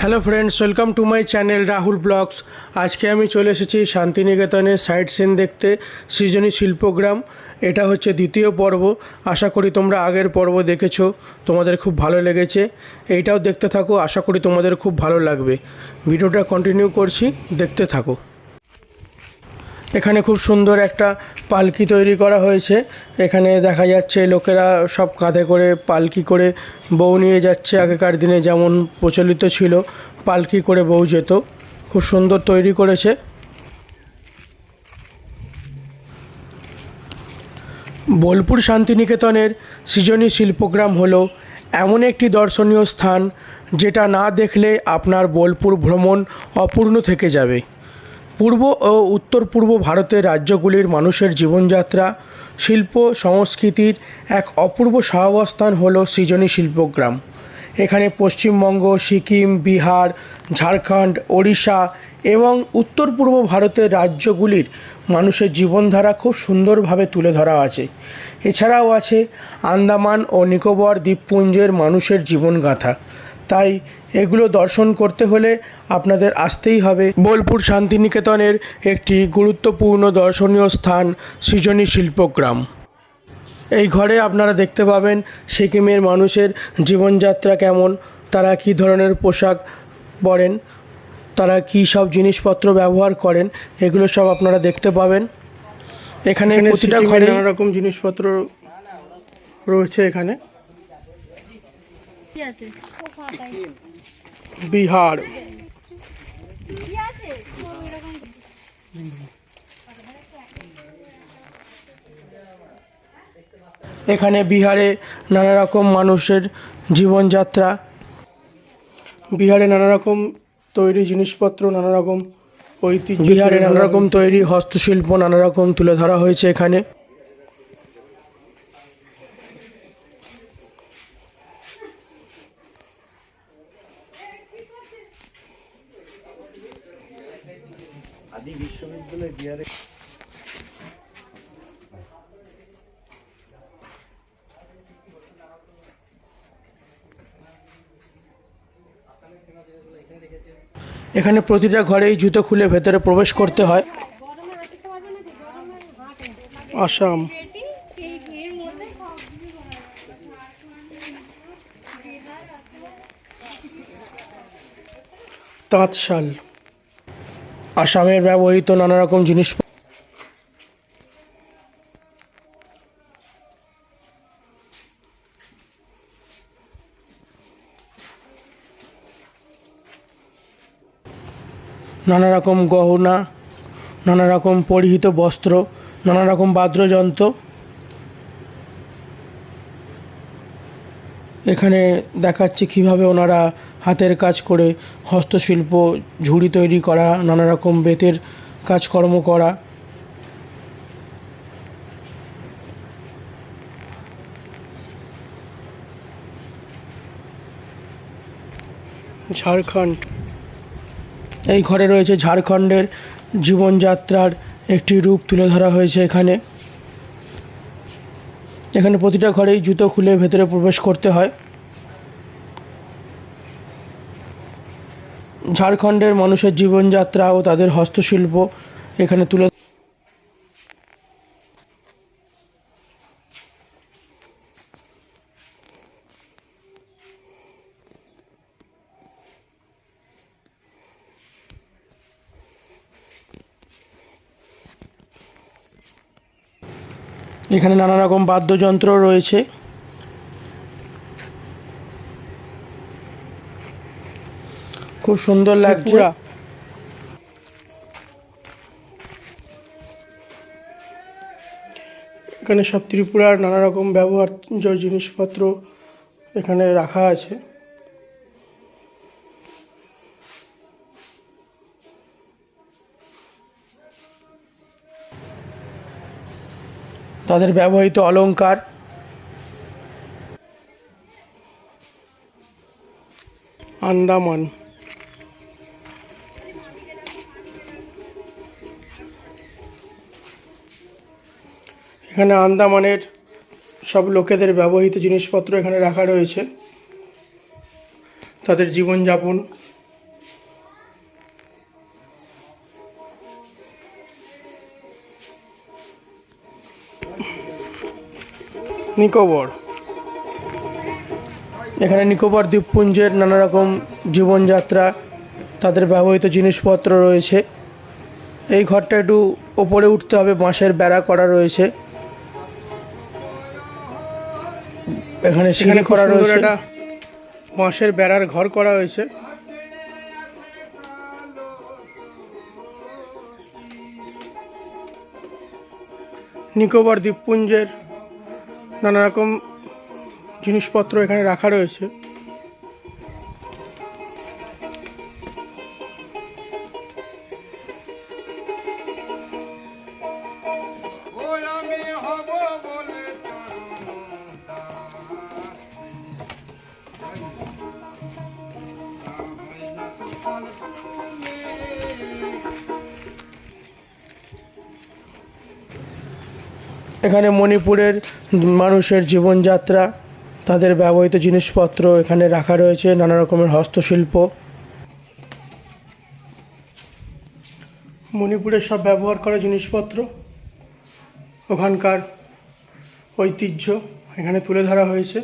Hello friends, welcome to my channel Rahul blogs. আজকে আমি চলে এসেছি শান্তিনিকেতনের সাইট সিন দেখতে, সৃজনী শিল্পগ্রাম। এটা হচ্ছে দ্বিতীয় পর্ব। আশা করি তোমরা আগের পর্ব দেখেছো, তোমাদের খুব ভালো লেগেছে। এইটাও দেখতে থাকো, আশা করি তোমাদের খুব ভালো লাগবে। ভিডিওটা কন্টিনিউ করছি, দেখতে থাকো। এখানে খুব সুন্দর একটা পালকি তৈরি করা হয়েছে। এখানে দেখা যাচ্ছে লোকেরা সব কাঁধে করে পালকি করে বউ নিয়ে যাচ্ছে। আগেকার দিনে যেমন প্রচলিত ছিল, পালকি করে বউ যেত। খুব সুন্দর তৈরি করেছে। বোলপুর শান্তিনিকেতনের সৃজনী শিল্পগ্রাম হলো এমন একটি দর্শনীয় স্থান যেটা না দেখলে আপনার বোলপুর ভ্রমণ অপূর্ণ থেকে যাবে। পূর্ব ও উত্তর পূর্ব ভারতের রাজ্যগুলির মানুষের জীবনযাত্রা, শিল্প সংস্কৃতির এক অপূর্ব সহাবস্থান হলো সৃজনী শিল্পগ্রাম। এখানে পশ্চিমবঙ্গ, সিকিম, বিহার, ঝাড়খণ্ড, ওড়িশা এবং উত্তর পূর্ব ভারতের রাজ্যগুলির মানুষের জীবনধারা খুব সুন্দরভাবে তুলে ধরা আছে। এছাড়াও আছে আন্দামান ও নিকোবর দ্বীপপুঞ্জের মানুষের জীবনগাথা। তাই এগুলো দর্শন করতে হলে আপনাদের আসতেই হবে বোলপুর শান্তিনিকেতনের একটি গুরুত্বপূর্ণ দর্শনীয় স্থান সৃজনী শিল্পগ্রাম। এই ঘরে আপনারা দেখতে পাবেন সিকিমের মানুষের জীবনযাত্রা কেমন, তারা কী ধরনের পোশাক পরেন, তারা কী সব জিনিসপত্র ব্যবহার করেন, এগুলো সব আপনারা দেখতে পাবেন। এখানে প্রতিটা ঘরে নানা রকম জিনিসপত্র রয়েছে। এখানে বিহার, এখানে বিহারে নানা রকম মানুষের জীবনযাত্রা, বিহারে নানা রকম তৈরি জিনিসপত্র, নানা রকম ঐতিহ্য, বিহারে নানা রকম তৈরি হস্তশিল্প নানা রকম তুলে ধরা হয়েছে এখানে। এখানে প্রতিটা ঘরেই জুতো খুলে ভেতরে প্রবেশ করতে হয়। আসাম, তাঁতশাল, আসামের ব্যবহৃত নানা রকম জিনিস। নানা রকম গহনা, নানা রকম পরিহিত বস্ত্র, নানা রকম বাদ্যযন্ত্র। এখানে দেখাচ্ছে কিভাবে ওনারা হাতের কাজ করে হস্তশিল্প, ঝুড়ি তৈরি করা, নানা রকম বেতের কাজকর্ম করা। ঝাড়খণ্ড, এই ঘরে রয়েছে ঝাড়খণ্ডের জীবনযাত্রার একটি রূপ তুলে ধরা হয়েছে। এখানে এখানে প্রতিটা ঘরেই জুতো খুলে ভেতরে প্রবেশ করতে হয়। ঝাড়খণ্ডের মানুষের জীবনযাত্রা ও তাদের হস্তশিল্প এখানে তুলে। এখানে নানা রকম বাদ্যযন্ত্র রয়েছে। খুব সুন্দর লাগছে। এখানে সব ত্রিপুরার নানা রকম ব্যবহার্য জিনিসপত্র এখানে রাখা আছে। তাদের ব্যবহৃত অলংকার। আন্দামান, এখানে আন্দামানের সব লোকেদের ব্যবহৃত জিনিসপত্র এখানে রাখা রয়েছে, তাদের জীবনযাপন। নিকোবর। এখানে নিকোবর দ্বীপপুঞ্জের নানা রকম জীবনযাত্রা, তাদের ব্যবহৃত জিনিসপত্র রয়েছে। এই ঘরটা একটু ওপরে উঠতে হবে, বাঁশের বেড়া করা রয়েছে। এখানে সিঁড়ি করা রয়েছে, একটা বাঁশের বেড়ার ঘর করা হয়েছে। নিকোবর দ্বীপপুঞ্জের নানা রকম জিনিসপত্র এখানে রাখা রয়েছে। এখানে মণিপুরের মানুষের জীবনযাত্রা, তাদের ব্যবহৃত জিনিসপত্র এখানে রাখা রয়েছে, নানা রকমের হস্তশিল্প। মণিপুরের সব ব্যবহার করা জিনিসপত্র, ওখানকার ঐতিহ্য এখানে তুলে ধরা হয়েছে।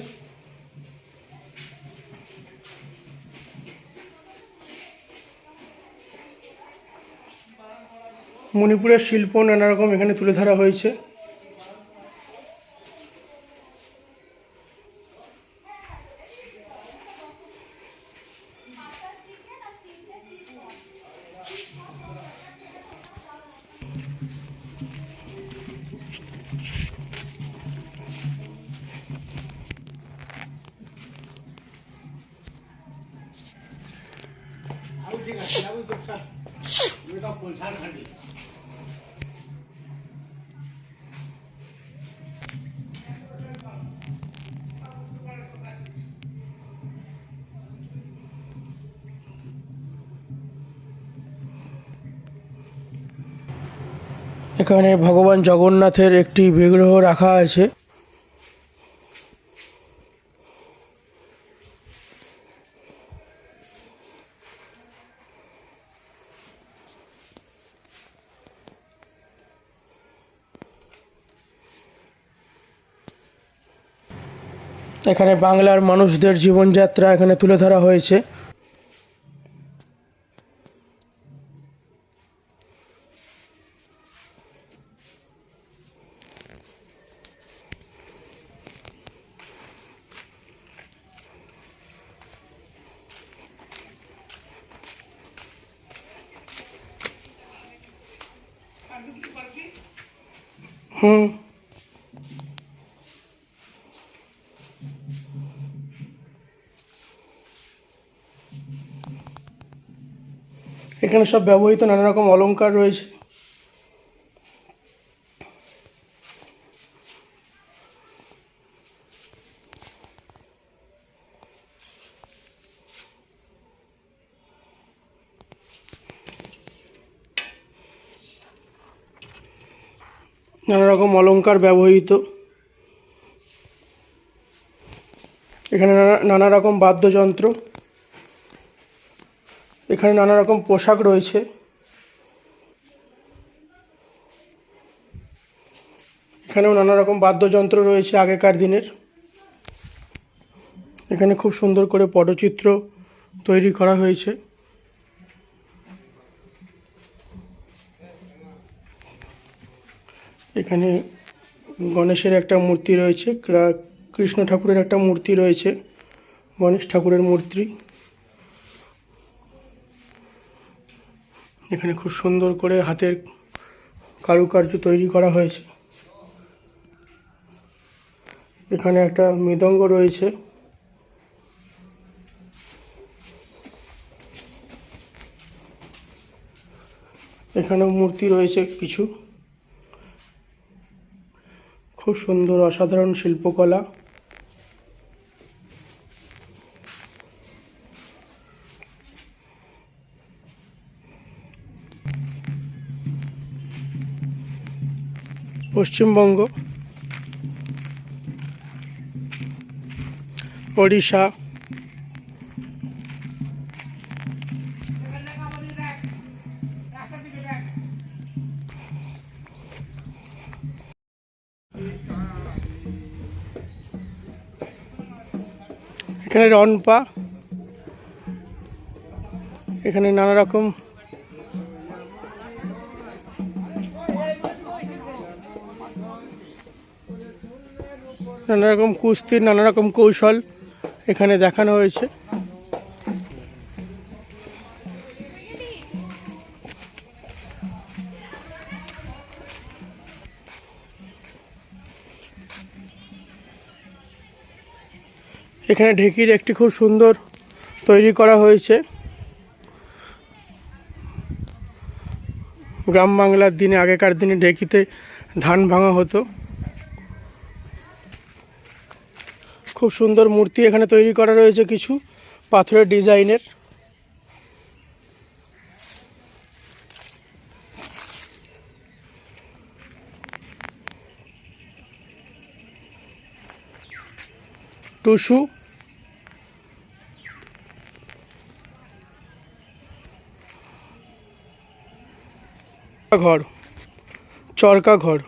মণিপুরের শিল্প নানা রকম এখানে তুলে ধরা হয়েছে। এখানে ভগবান জগন্নাথের একটি বিগ্রহ রাখা আছে। এখানে বাংলার মানুষদের জীবনযাত্রা এখানে তুলে ধরা হয়েছে। এখানে সব ব্যবহৃত নানা রকম অলংকার রয়েছে। নানা রকম অলংকার ব্যবহৃত। এখানে নানা রকম বাদ্যযন্ত্র, এখানে নানা রকম পোশাক রয়েছে। এখানেও নানা রকম বাদ্যযন্ত্র রয়েছে আগেকার দিনের। এখানে খুব সুন্দর করে পটচিত্র তৈরি করা হয়েছে। এখানে গণেশের একটা মূর্তি রয়েছে, কৃষ্ণ ঠাকুরের একটা মূর্তি রয়েছে, গণেশ ঠাকুরের মূর্তি। এখানে খুব সুন্দর করে হাতের কারুকার্য তৈরি করা হয়েছে। এখানে একটা মৃদঙ্গ রয়েছে। এখানেও মূর্তি রয়েছে কিছু। খুব সুন্দর অসাধারণ শিল্পকলা। পশ্চিমবঙ্গ, ওড়িশা, এখানে রনপা, এখানে নানা রকম কুস্তির নানা রকম কৌশল এখানে দেখানো হয়েছে। এখানে ঢেকির একটি খুব সুন্দর তৈরি করা হয়েছে। গ্রাম বাংলার দিনে, আগেকার দিনে ঢেকিতে ধান ভাঙা হতো। খুব সুন্দর মূর্তি এখানে তৈরি করা রয়েছে কিছু পাথরের ডিজাইনের। টুসু, ঘর, চরকা ঘর,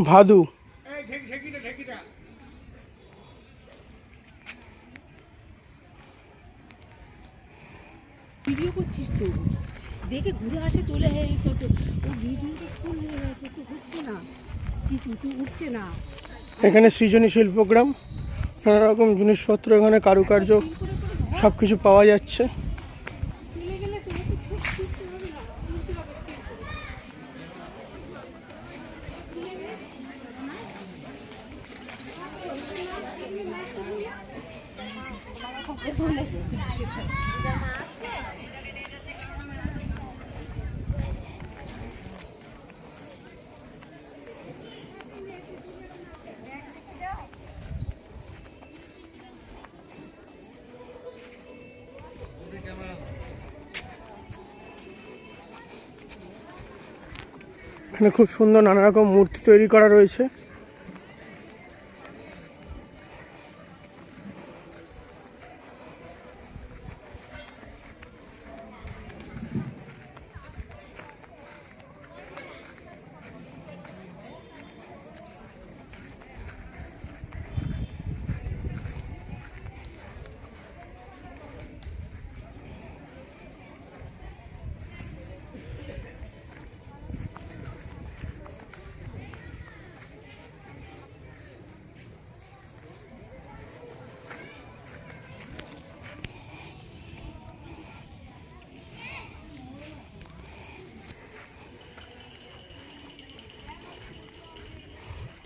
ভাদু, ভিডিও করছিস তো, দেখে ঘুরে আসে চলে ও ভিডিওটা ফুল হয়ে গেছে, তো হচ্ছে না কিছু, তো উঠছে না। এখানে সৃজনী শিল্পগ্রাম, নানা রকম জিনিসপত্র, এখানে কারুকার্য সব কিছু পাওয়া যাচ্ছে। এখানে খুব সুন্দর নানা রকম মূর্তি তৈরি করা রয়েছে।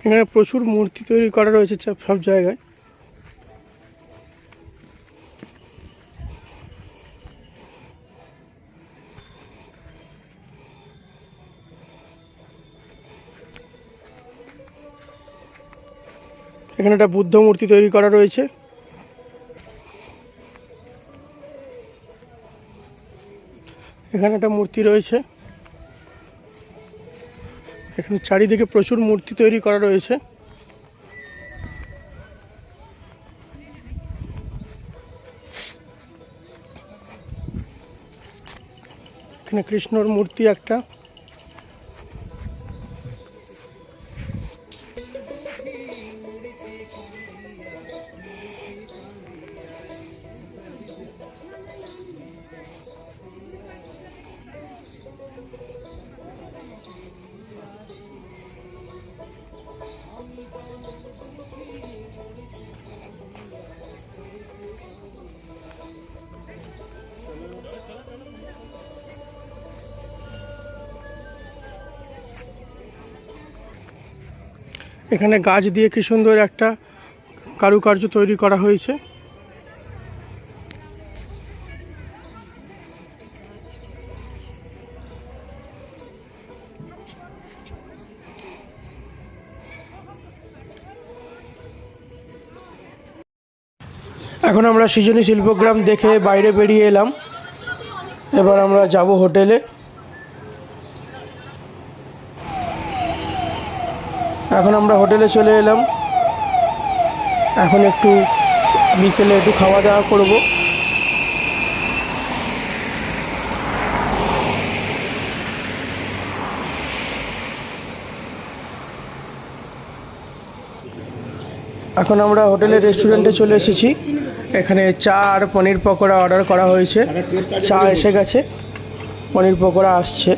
এখানে প্রচুর মূর্তি তৈরি করা রয়েছে সব জায়গায়। এখানে একটা বুদ্ধ মূর্তি তৈরি করা রয়েছে। এখানে একটা মূর্তি রয়েছে। এখানে চারিদিকে প্রচুর মূর্তি তৈরি করা রয়েছে। এখানে কৃষ্ণর মূর্তি একটা। এখানে গাছ দিয়ে কি সুন্দর একটা কারুকার্য তৈরি করা হয়েছে। এখন আমরা সৃজনী শিল্পগ্রাম দেখে বাইরে বেরিয়ে এলাম। এবার আমরা যাব হোটেলে। এখন আমরা হোটেলে চলে এলাম। এখন একটু বিকেলে একটু খাওয়া দাওয়া করব। এখন আমরা হোটেলের রেস্টুরেন্টে চলে এসেছি। এখানে চা আর পনির পকোড়া অর্ডার করা হয়েছে। চা এসে গেছে, পনির পকোড়া আসছে।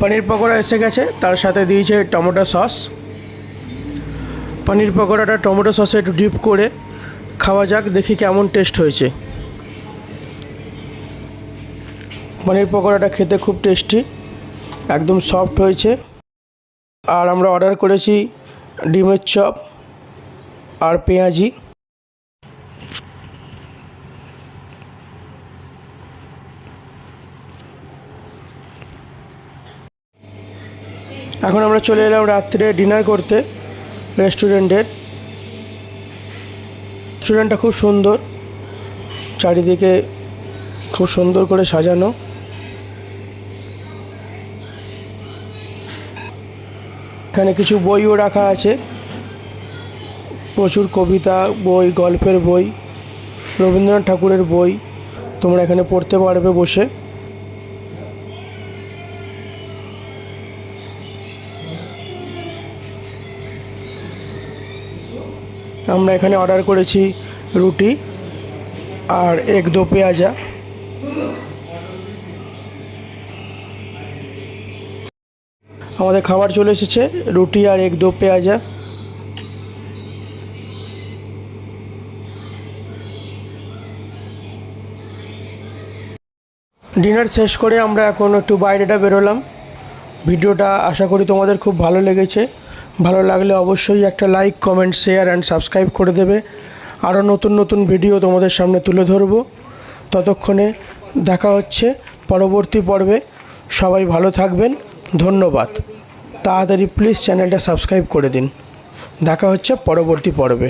পনির পকোড়া এসে গেছে, তার সাথে দিয়েছে টমেটো সস। পনির পকোড়াটা টমেটো সসে একটু ডিপ করে খাওয়া যাক, দেখি কেমন টেস্ট হয়েছে। পনির পকোড়াটা খেতে খুব টেস্টি, একদম সফট হয়েছে। আর আমরা অর্ডার করেছি ডিমের চপ আর পেঁয়াজি। এখন আমরা চলে এলাম রাত্রে ডিনার করতে রেস্টুরেন্টটা খুব সুন্দর, চারিদিকে খুব সুন্দর করে সাজানো। এখানে কিছু বইও রাখা আছে, প্রচুর কবিতা বই, গল্পের বই, রবীন্দ্রনাথ ঠাকুরের বই তোমরা এখানে পড়তে পারবে বসে। আমরা এখানে অর্ডার করেছি রুটি আর এক দো পেঁয়াজা। আমাদের খাবার চলে এসেছে, রুটি আর এক দো পেঁয়াজা। ডিনার শেষ করে আমরা এখন একটু বাইরেটা বেরোলাম। ভিডিওটা আশা করি তোমাদের খুব ভালো লেগেছে। ভালো লাগলে অবশ্যই একটা like, comment, share and subscribe করে দেবে। আরও নতুন নতুন ভিডিও তোমাদের সামনে তুলে ধরব। ততক্ষণে দেখা হচ্ছে পরবর্তী পর্বে। সবাই ভালো থাকবেন, ধন্যবাদ। তাড়াতাড়ি প্লিজ চ্যানেলটা সাবস্ক্রাইব করে দিন। দেখা হচ্ছে পরবর্তী পর্বে।